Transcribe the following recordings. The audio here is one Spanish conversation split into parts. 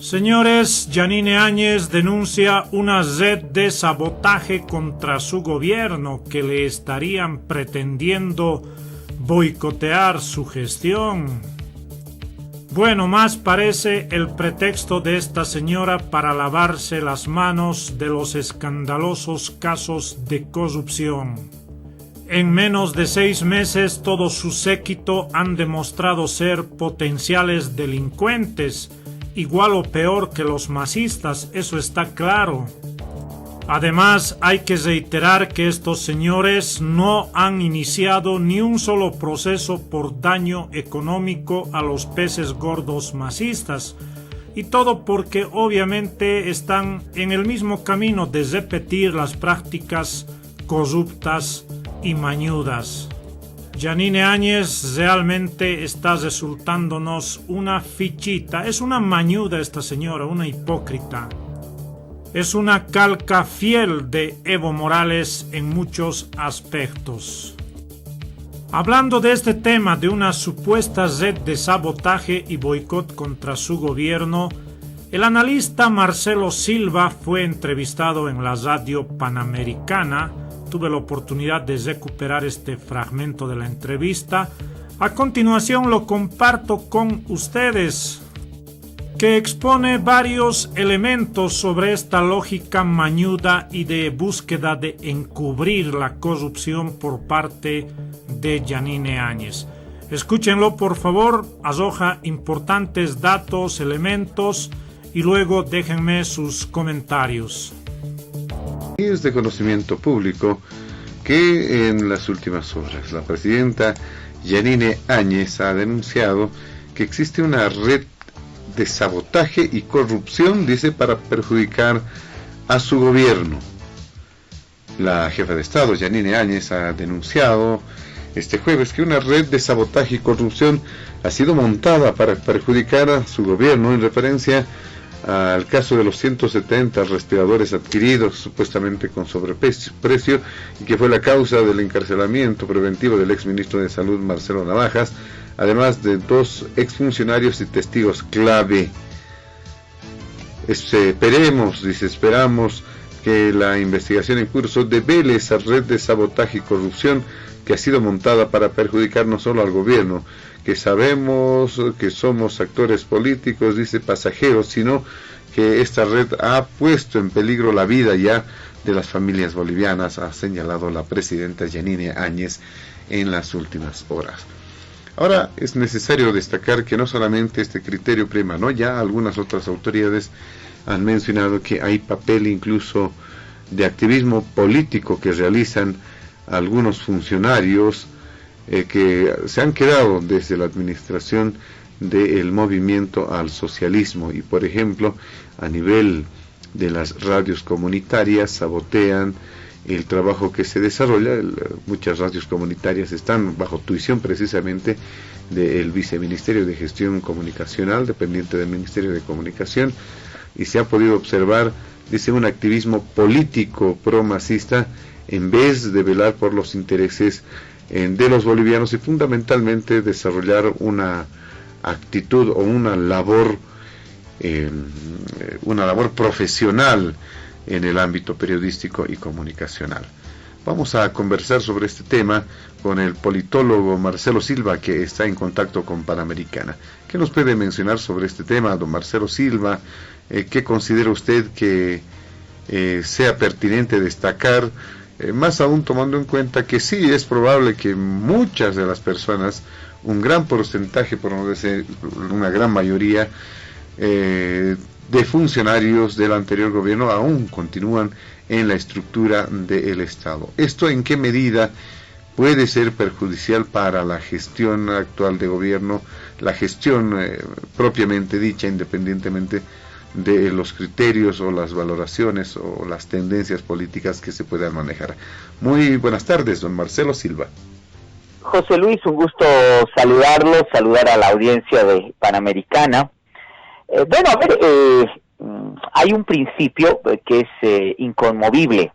Señores, Yanine Áñez denuncia una red de sabotaje contra su gobierno que le estarían pretendiendo boicotear su gestión. Bueno, más parece el pretexto de esta señora para lavarse las manos de los escandalosos casos de corrupción. En menos de 6 meses todo su séquito han demostrado ser potenciales delincuentes, igual o peor que los masistas, eso está claro. Además, hay que reiterar que estos señores no han iniciado ni un solo proceso por daño económico a los peces gordos masistas, y todo porque obviamente están en el mismo camino de repetir las prácticas corruptas y mañudas. Yanine Áñez realmente está resultándonos una fichita. Es una mañuda esta señora, una hipócrita. Es una calca fiel de Evo Morales en muchos aspectos. Hablando de este tema de una supuesta red de sabotaje y boicot contra su gobierno, el analista Marcelo Silva fue entrevistado en la radio Panamericana. Tuve la oportunidad de recuperar este fragmento de la entrevista. A continuación lo comparto con ustedes, que expone varios elementos sobre esta lógica mañuda y de búsqueda de encubrir la corrupción por parte de Yanine Áñez. Escúchenlo por favor, arroja importantes datos, elementos y luego déjenme sus comentarios. Es de conocimiento público que en las últimas horas la presidenta Yanine Áñez ha denunciado que existe una red de sabotaje y corrupción, dice, para perjudicar a su gobierno. La jefa de Estado, Yanine Áñez, ha denunciado este jueves que una red de sabotaje y corrupción ha sido montada para perjudicar a su gobierno en referencia al caso de los 170 respiradores adquiridos supuestamente con sobreprecio y que fue la causa del encarcelamiento preventivo del exministro de Salud Marcelo Navajas, además de 2 exfuncionarios y testigos clave. Esperamos que la investigación en curso devele esa red de sabotaje y corrupción que ha sido montada para perjudicar no solo al gobierno, que sabemos que somos actores políticos, dice, pasajeros, sino que esta red ha puesto en peligro la vida ya de las familias bolivianas, ha señalado la presidenta Yanine Áñez en las últimas horas. Ahora es necesario destacar que no solamente este criterio prima, ¿no? Ya algunas otras autoridades han mencionado que hay papel incluso de activismo político que realizan algunos funcionarios que se han quedado desde la administración del movimiento al socialismo y, por ejemplo, a nivel de las radios comunitarias sabotean el trabajo que se desarrolla. Muchas radios comunitarias están bajo tuición precisamente del Viceministerio de Gestión Comunicacional, dependiente del Ministerio de Comunicación, y se ha podido observar, dice, un activismo político pro-masista en vez de velar por los intereses de los bolivianos y fundamentalmente desarrollar una actitud o una labor profesional en el ámbito periodístico y comunicacional. Vamos a conversar sobre este tema con el politólogo Marcelo Silva, que está en contacto con Panamericana. ¿Qué nos puede mencionar sobre este tema, don Marcelo Silva? ¿Qué considera usted que sea pertinente destacar? Más aún tomando en cuenta que sí es probable que muchas de las personas, un gran porcentaje, por no decir una gran mayoría, de funcionarios del anterior gobierno aún continúan en la estructura del Estado. ¿Esto en qué medida puede ser perjudicial para la gestión actual de gobierno, la gestión propiamente dicha, independientemente de los criterios o las valoraciones o las tendencias políticas que se puedan manejar? Muy buenas tardes, don Marcelo Silva. José Luis, un gusto saludarlo, saludar a la audiencia de Panamericana. Hay un principio que es inconmovible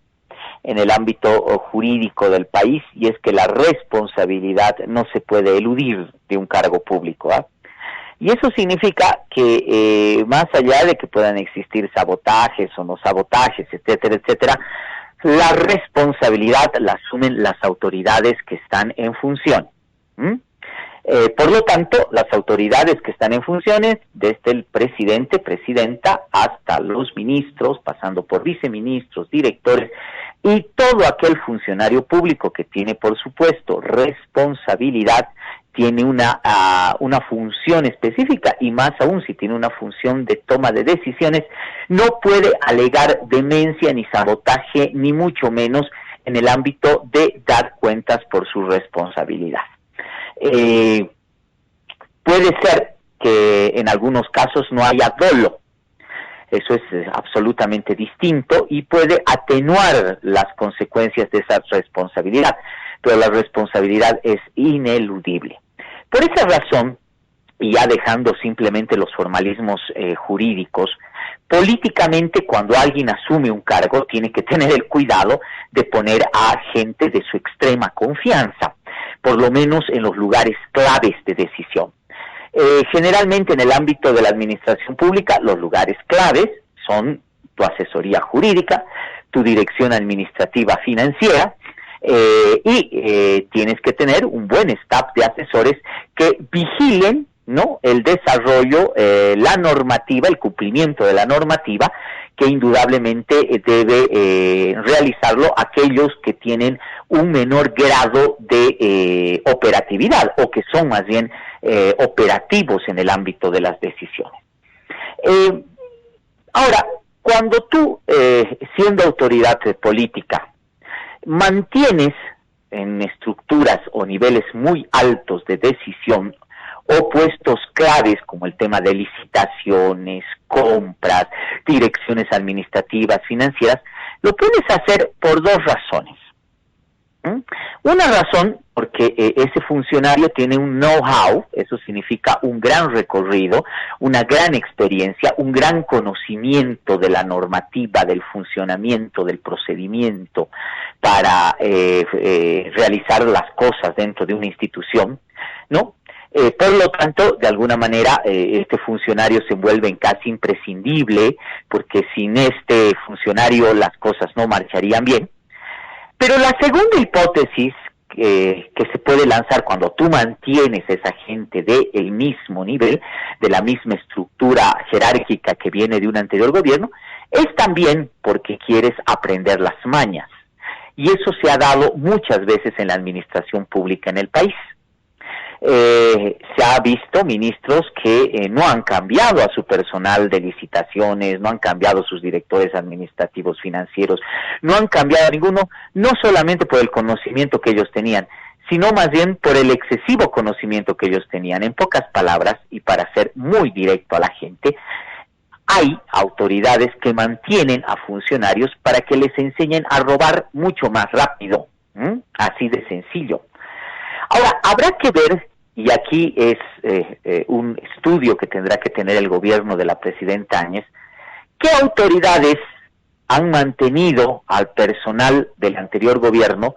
en el ámbito jurídico del país, y es que la responsabilidad no se puede eludir de un cargo público, ¿eh? Y eso significa que más allá de que puedan existir sabotajes o no sabotajes, etcétera, etcétera, la responsabilidad la asumen las autoridades que están en función. Por lo tanto, las autoridades que están en funciones, desde el presidente, presidenta, hasta los ministros, pasando por viceministros, directores, y todo aquel funcionario público que tiene, por supuesto, responsabilidad, tiene una función específica, y más aún si tiene una función de toma de decisiones, no puede alegar demencia ni sabotaje, ni mucho menos en el ámbito de dar cuentas por su responsabilidad. Puede ser que en algunos casos no haya dolo, eso es absolutamente distinto y puede atenuar las consecuencias de esa responsabilidad, pero la responsabilidad es ineludible. Por esa razón, y ya dejando simplemente los formalismos jurídicos, políticamente cuando alguien asume un cargo tiene que tener el cuidado de poner a gente de su extrema confianza, por lo menos en los lugares claves de decisión. Generalmente en el ámbito de la administración pública, los lugares claves son tu asesoría jurídica, tu dirección administrativa financiera, y tienes que tener un buen staff de asesores que vigilen, ¿no?, el desarrollo, la normativa, el cumplimiento de la normativa, que indudablemente debe realizarlo aquellos que tienen un menor grado de operatividad, o que son más bien operativos en el ámbito de las decisiones. Ahora, cuando tú, siendo autoridad política, mantienes en estructuras o niveles muy altos de decisión o puestos claves como el tema de licitaciones, compras, direcciones administrativas, financieras, lo puedes hacer por dos razones. Una razón, porque ese funcionario tiene un know-how, eso significa un gran recorrido, una gran experiencia, un gran conocimiento de la normativa, del funcionamiento, del procedimiento para realizar las cosas dentro de una institución, ¿no? Por lo tanto, de alguna manera, este funcionario se vuelve casi imprescindible, porque sin este funcionario las cosas no marcharían bien. Pero la segunda hipótesis que se puede lanzar cuando tú mantienes a esa gente del mismo nivel, de la misma estructura jerárquica que viene de un anterior gobierno, es también porque quieres aprender las mañas. Y eso se ha dado muchas veces en la administración pública en el país. Se ha visto ministros que no han cambiado a su personal de licitaciones, no han cambiado sus directores administrativos financieros, no han cambiado a ninguno, no solamente por el conocimiento que ellos tenían, sino más bien por el excesivo conocimiento que ellos tenían. En pocas palabras, y para ser muy directo a la gente, hay autoridades que mantienen a funcionarios para que les enseñen a robar mucho más rápido, así de sencillo. Ahora, habrá que ver, y aquí es un estudio que tendrá que tener el gobierno de la presidenta Áñez, qué autoridades han mantenido al personal del anterior gobierno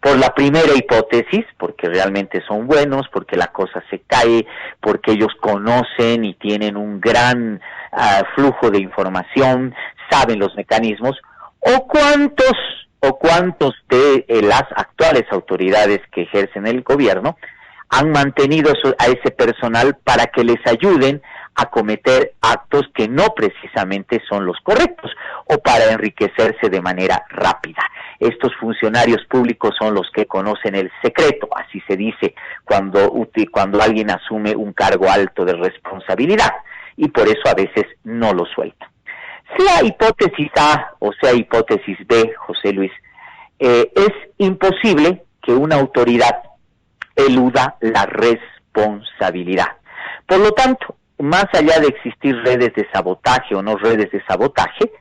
por la primera hipótesis, porque realmente son buenos, porque la cosa se cae, porque ellos conocen y tienen un gran flujo de información, saben los mecanismos, o cuántos de las actuales autoridades que ejercen el gobierno han mantenido a ese personal para que les ayuden a cometer actos que no precisamente son los correctos o para enriquecerse de manera rápida. Estos funcionarios públicos son los que conocen el secreto, así se dice cuando alguien asume un cargo alto de responsabilidad, y por eso a veces no lo suelta. Sea hipótesis A o sea hipótesis B, José Luis, es imposible que una autoridad eluda la responsabilidad. Por lo tanto, más allá de existir redes de sabotaje o no redes de sabotaje,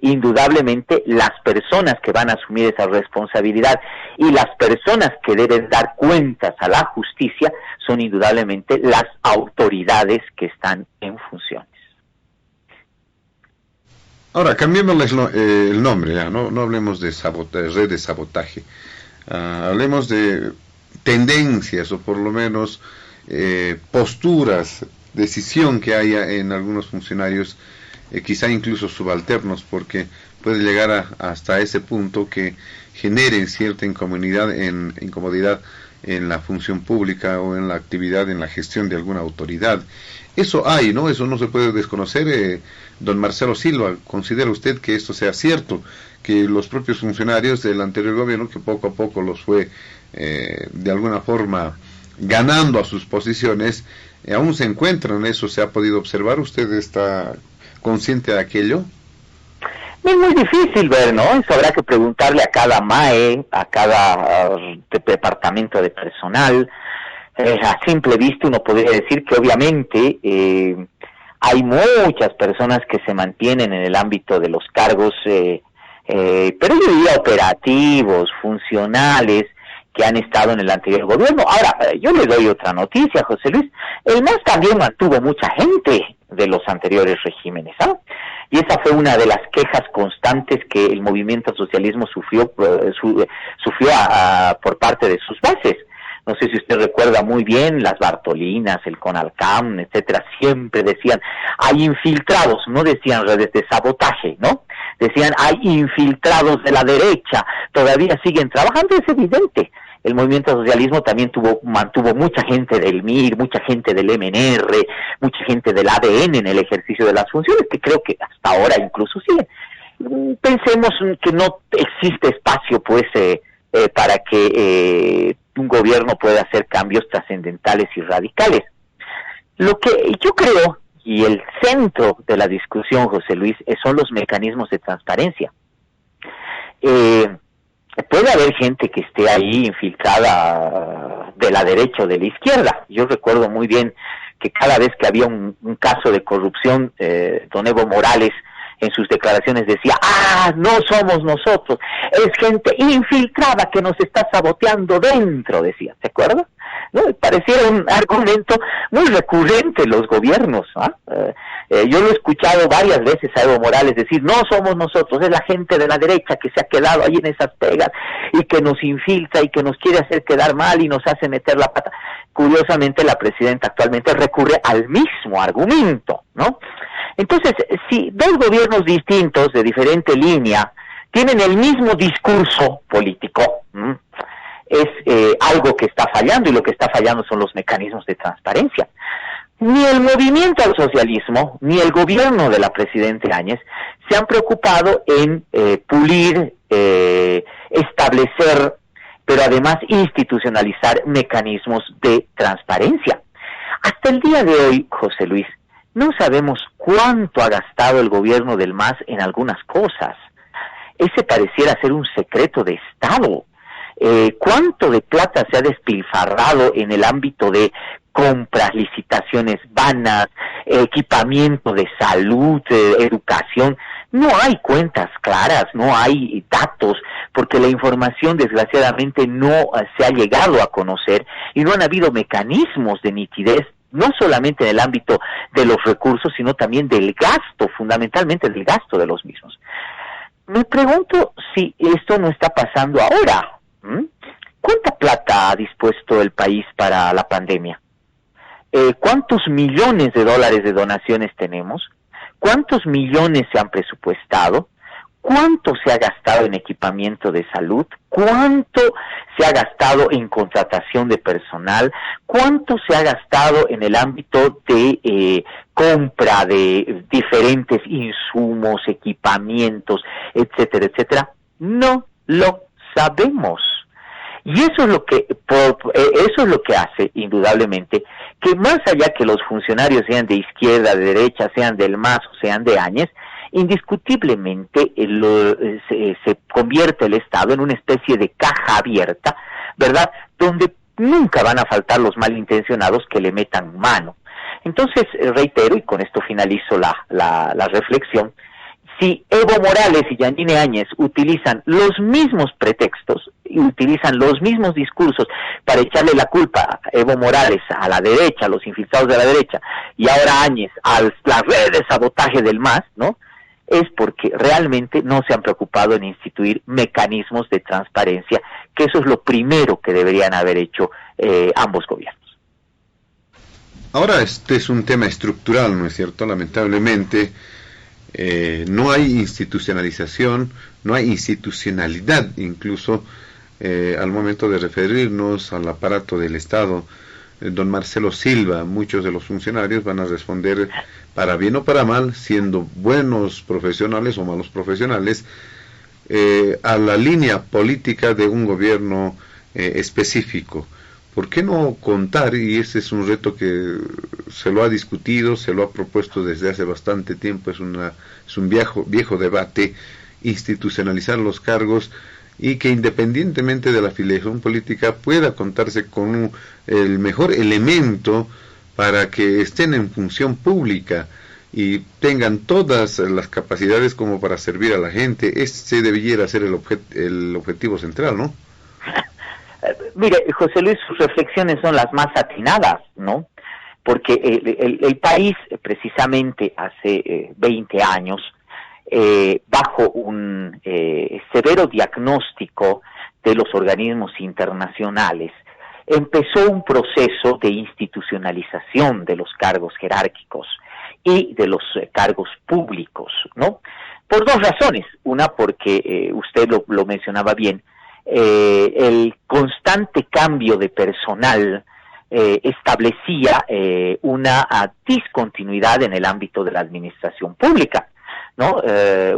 indudablemente las personas que van a asumir esa responsabilidad y las personas que deben dar cuentas a la justicia son indudablemente las autoridades que están en funciones. Ahora, cambiémosles el nombre, ya, no hablemos de red de sabotaje, hablemos de tendencias, o por lo menos posturas, decisión que haya en algunos funcionarios, quizá incluso subalternos, porque puede llegar hasta ese punto que generen cierta incomodidad en la función pública o en la actividad, en la gestión de alguna autoridad. Eso hay, ¿no? Eso no se puede desconocer. Don Marcelo Silva, ¿considera usted que esto sea cierto? Que los propios funcionarios del anterior gobierno, que poco a poco los fue de alguna forma ganando a sus posiciones, aún se encuentran, ¿eso se ha podido observar? ¿Usted está consciente de aquello? Es muy difícil ver, ¿no? Eso habrá que preguntarle a cada MAE, a cada departamento de personal. A simple vista uno podría decir que obviamente hay muchas personas que se mantienen en el ámbito de los cargos, pero yo diría operativos, funcionales, que han estado en el anterior gobierno. Ahora, yo le doy otra noticia, José Luis. El MAS también mantuvo mucha gente de los anteriores regímenes, ¿ah? Y esa fue una de las quejas constantes que el movimiento al socialismo sufrió por parte de sus bases. No sé si usted recuerda muy bien, las Bartolinas, el Conalcam, etcétera, siempre decían, hay infiltrados, no decían redes de sabotaje, ¿no? Decían, hay infiltrados de la derecha, todavía siguen trabajando, es evidente. El movimiento al socialismo también mantuvo mucha gente del MIR, mucha gente del MNR, mucha gente del ADN en el ejercicio de las funciones, que creo que hasta ahora incluso siguen. Pensemos que no existe espacio, pues, para que un gobierno pueda hacer cambios trascendentales y radicales. Lo que yo creo, y el centro de la discusión, José Luis, son los mecanismos de transparencia. Puede haber gente que esté ahí infiltrada de la derecha o de la izquierda. Yo recuerdo muy bien que cada vez que había un caso de corrupción, don Evo Morales en sus declaraciones decía, no somos nosotros, es gente infiltrada que nos está saboteando dentro, decía, ¿se acuerda? ¿No? Pareciera un argumento muy recurrente en los gobiernos, yo lo he escuchado varias veces a Evo Morales decir, no somos nosotros, es la gente de la derecha que se ha quedado ahí en esas pegas y que nos infiltra y que nos quiere hacer quedar mal y nos hace meter la pata. Curiosamente, la presidenta actualmente recurre al mismo argumento, ¿no? Entonces, si dos gobiernos distintos, de diferente línea, tienen el mismo discurso político, es algo que está fallando, y lo que está fallando son los mecanismos de transparencia. Ni el movimiento al socialismo, ni el gobierno de la presidenta Áñez se han preocupado en pulir, establecer, pero además institucionalizar mecanismos de transparencia. Hasta el día de hoy, José Luis, no sabemos cuánto ha gastado el gobierno del MAS en algunas cosas. Ese pareciera ser un secreto de Estado. ¿Cuánto de plata se ha despilfarrado en el ámbito de compras, licitaciones vanas, equipamiento de salud, educación? No hay cuentas claras, no hay datos, porque la información desgraciadamente no se ha llegado a conocer y no han habido mecanismos de nitidez, no solamente en el ámbito de los recursos, sino también del gasto, fundamentalmente del gasto de los mismos. Me pregunto si esto no está pasando ahora. ¿Cuánta plata ha dispuesto el país para la pandemia? ¿Cuántos millones de dólares de donaciones tenemos? ¿Cuántos millones se han presupuestado? ¿Cuánto se ha gastado en equipamiento de salud? ¿Cuánto se ha gastado en contratación de personal? ¿Cuánto se ha gastado en el ámbito de compra de diferentes insumos, equipamientos, etcétera, etcétera? No lo sabemos. Y eso es lo que hace, indudablemente, que más allá que los funcionarios sean de izquierda, de derecha, sean del MAS o sean de Áñez, indiscutiblemente se convierte el Estado en una especie de caja abierta, ¿verdad?, donde nunca van a faltar los malintencionados que le metan mano. Entonces, reitero, y con esto finalizo la reflexión, si Evo Morales y Yanine Áñez utilizan los mismos pretextos y utilizan los mismos discursos para echarle la culpa a Evo Morales, a la derecha, a los infiltrados de la derecha, y ahora Áñez a las redes de sabotaje del MAS, ¿no?, es porque realmente no se han preocupado en instituir mecanismos de transparencia, que eso es lo primero que deberían haber hecho ambos gobiernos. Ahora este es un tema estructural, ¿no es cierto? Lamentablemente no hay institucionalización, no hay institucionalidad incluso al momento de referirnos al aparato del Estado. Don Marcelo Silva, muchos de los funcionarios van a responder para bien o para mal, siendo buenos profesionales o malos profesionales, a la línea política de un gobierno específico. ¿Por qué no contar? Y ese es un reto que se lo ha discutido, se lo ha propuesto desde hace bastante tiempo, es un viejo debate, institucionalizar los cargos y que independientemente de la afiliación política pueda contarse con el mejor elemento para que estén en función pública y tengan todas las capacidades como para servir a la gente. Ese debiera ser el objetivo central, ¿no? Mire, José Luis, sus reflexiones son las más atinadas, ¿no? Porque el país, precisamente hace 20 años, bajo un severo diagnóstico de los organismos internacionales, empezó un proceso de institucionalización de los cargos jerárquicos y de los cargos públicos, ¿no? Por dos razones. Una, porque usted lo mencionaba bien, el constante cambio de personal establecía una discontinuidad en el ámbito de la administración pública, ¿no?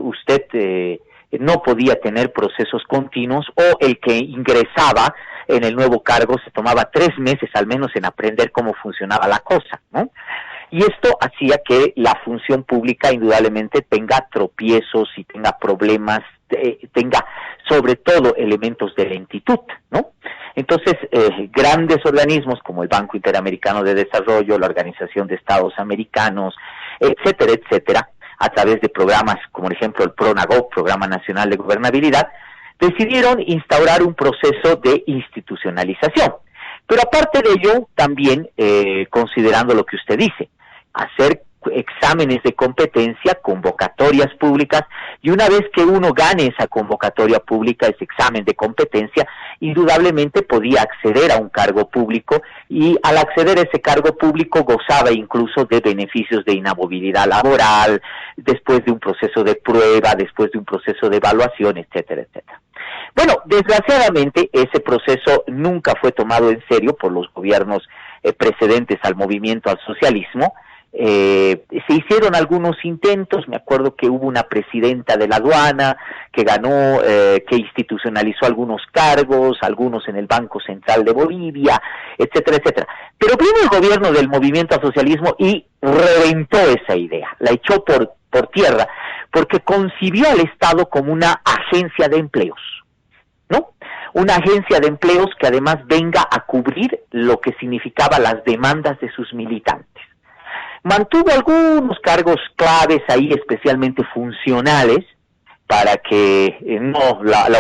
Usted no podía tener procesos continuos, o el que ingresaba en el nuevo cargo se tomaba 3 meses al menos en aprender cómo funcionaba la cosa, ¿no? Y esto hacía que la función pública indudablemente tenga tropiezos y tenga problemas, tenga sobre todo elementos de lentitud, ¿no? Entonces, grandes organismos como el Banco Interamericano de Desarrollo, la Organización de Estados Americanos, etcétera, etcétera, a través de programas como por ejemplo el PRONAGO, Programa Nacional de Gobernabilidad, decidieron instaurar un proceso de institucionalización. Pero aparte de ello, también, considerando lo que usted dice, hacer exámenes de competencia, convocatorias públicas, y una vez que uno gane esa convocatoria pública, ese examen de competencia, indudablemente podía acceder a un cargo público, y al acceder a ese cargo público gozaba incluso de beneficios de inamovilidad laboral, después de un proceso de prueba, después de un proceso de evaluación, etcétera, etcétera. Bueno, desgraciadamente ese proceso nunca fue tomado en serio por los gobiernos precedentes al movimiento al socialismo. Se hicieron algunos intentos. Me acuerdo que hubo una presidenta de la aduana que ganó, que institucionalizó algunos cargos, algunos en el Banco Central de Bolivia, etcétera, etcétera. Pero vino el gobierno del movimiento al socialismo y reventó esa idea, la echó por tierra, porque concibió al Estado como una agencia de empleos, ¿no? Una agencia de empleos que además venga a cubrir lo que significaba las demandas de sus militantes. Mantuvo algunos cargos claves ahí, especialmente funcionales, para que la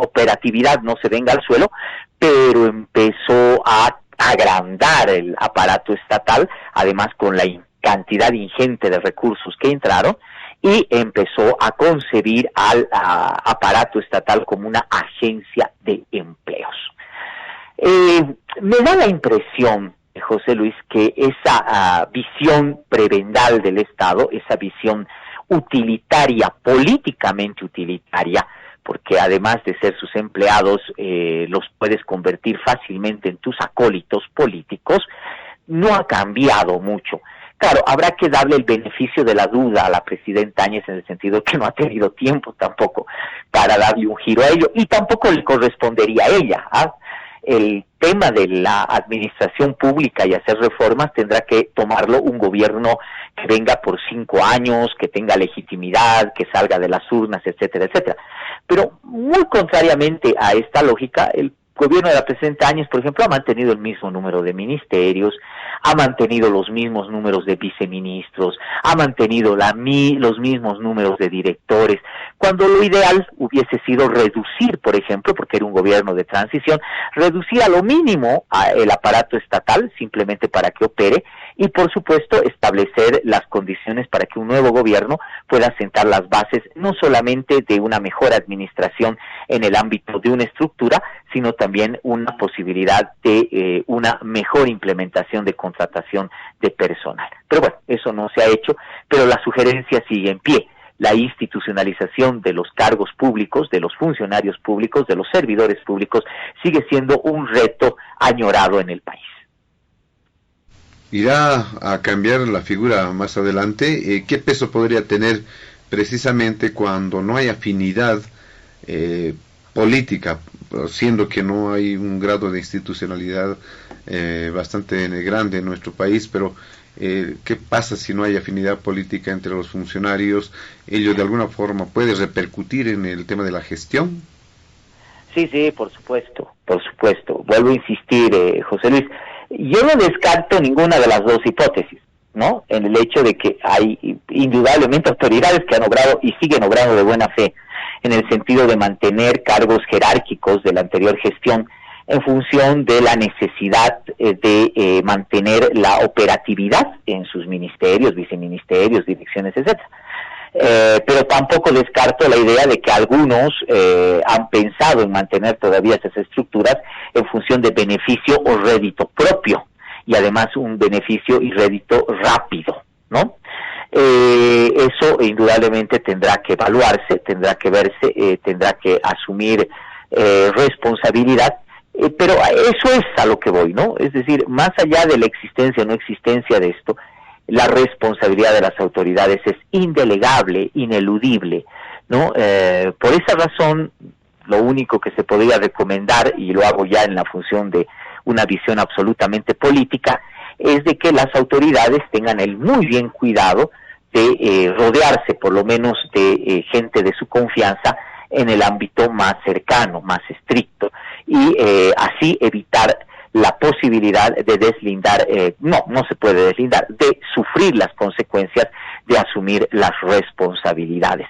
operatividad no se venga al suelo, pero empezó a agrandar el aparato estatal, además con la cantidad ingente de recursos que entraron, y empezó a concebir al aparato estatal como una agencia de empleos. Me da la impresión, José Luis, que esa visión prebendal del Estado, esa visión utilitaria, políticamente utilitaria, porque además de ser sus empleados, los puedes convertir fácilmente en tus acólitos políticos, no ha cambiado mucho. Claro, habrá que darle el beneficio de la duda a la presidenta Áñez en el sentido que no ha tenido tiempo tampoco para darle un giro a ello, y tampoco le correspondería a ella, ¿ah? El tema de la administración pública y hacer reformas tendrá que tomarlo un gobierno que venga por 5 años, que tenga legitimidad, que salga de las urnas, etcétera, etcétera. Pero muy contrariamente a esta lógica, el gobierno de la presidenta Áñez, por ejemplo, ha mantenido el mismo número de ministerios, ha mantenido los mismos números de viceministros, ha mantenido los mismos números de directores, cuando lo ideal hubiese sido reducir, por ejemplo, porque era un gobierno de transición, reducir a lo mínimo el aparato estatal, simplemente para que opere, y por supuesto establecer las condiciones para que un nuevo gobierno pueda sentar las bases no solamente de una mejor administración en el ámbito de una estructura, sino también una posibilidad de una mejor implementación de contratación de personal. Pero bueno, eso no se ha hecho, pero la sugerencia sigue en pie. La institucionalización de los cargos públicos, de los funcionarios públicos, de los servidores públicos, sigue siendo un reto añorado en el país. ¿Irá a cambiar la figura más adelante? ¿Qué peso podría tener precisamente cuando no hay afinidad política, siendo que no hay un grado de institucionalidad bastante grande en nuestro país, pero ¿qué pasa si no hay afinidad política entre los funcionarios? ¿Ello de alguna forma puede repercutir en el tema de la gestión? Sí, por supuesto. Vuelvo a insistir, José Luis, yo no descarto ninguna de las dos hipótesis, ¿no? En el hecho de que hay indudablemente autoridades que han obrado y siguen obrando de buena fe, en el sentido de mantener cargos jerárquicos de la anterior gestión en función de la necesidad de mantener la operatividad en sus ministerios, viceministerios, direcciones, etcétera. Pero tampoco descarto la idea de que algunos han pensado en mantener todavía esas estructuras en función de beneficio o rédito propio, y además un beneficio y rédito rápido, ¿no? Eso indudablemente tendrá que evaluarse, tendrá que verse, tendrá que asumir responsabilidad, pero eso es a lo que voy, ¿no? Es decir, más allá de la existencia o no existencia de esto, la responsabilidad de las autoridades es indelegable, ineludible, ¿no? Por esa razón, lo único que se podría recomendar, y lo hago ya en la función de una visión absolutamente política, es de que las autoridades tengan el muy bien cuidado de rodearse por lo menos de gente de su confianza en el ámbito más cercano, más estricto, y así evitar la posibilidad de deslindar, no se puede deslindar, de sufrir las consecuencias de asumir las responsabilidades.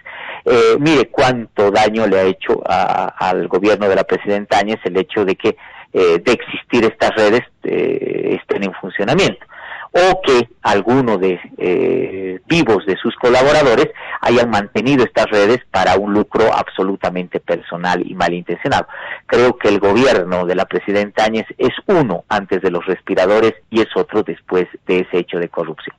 Mire cuánto daño le ha hecho al gobierno de la presidenta Áñez el hecho de que de existir estas redes estén en funcionamiento, o que alguno de vivos de sus colaboradores hayan mantenido estas redes para un lucro absolutamente personal y malintencionado. Creo que el gobierno de la presidenta Áñez es uno antes de los respiradores y es otro después de ese hecho de corrupción.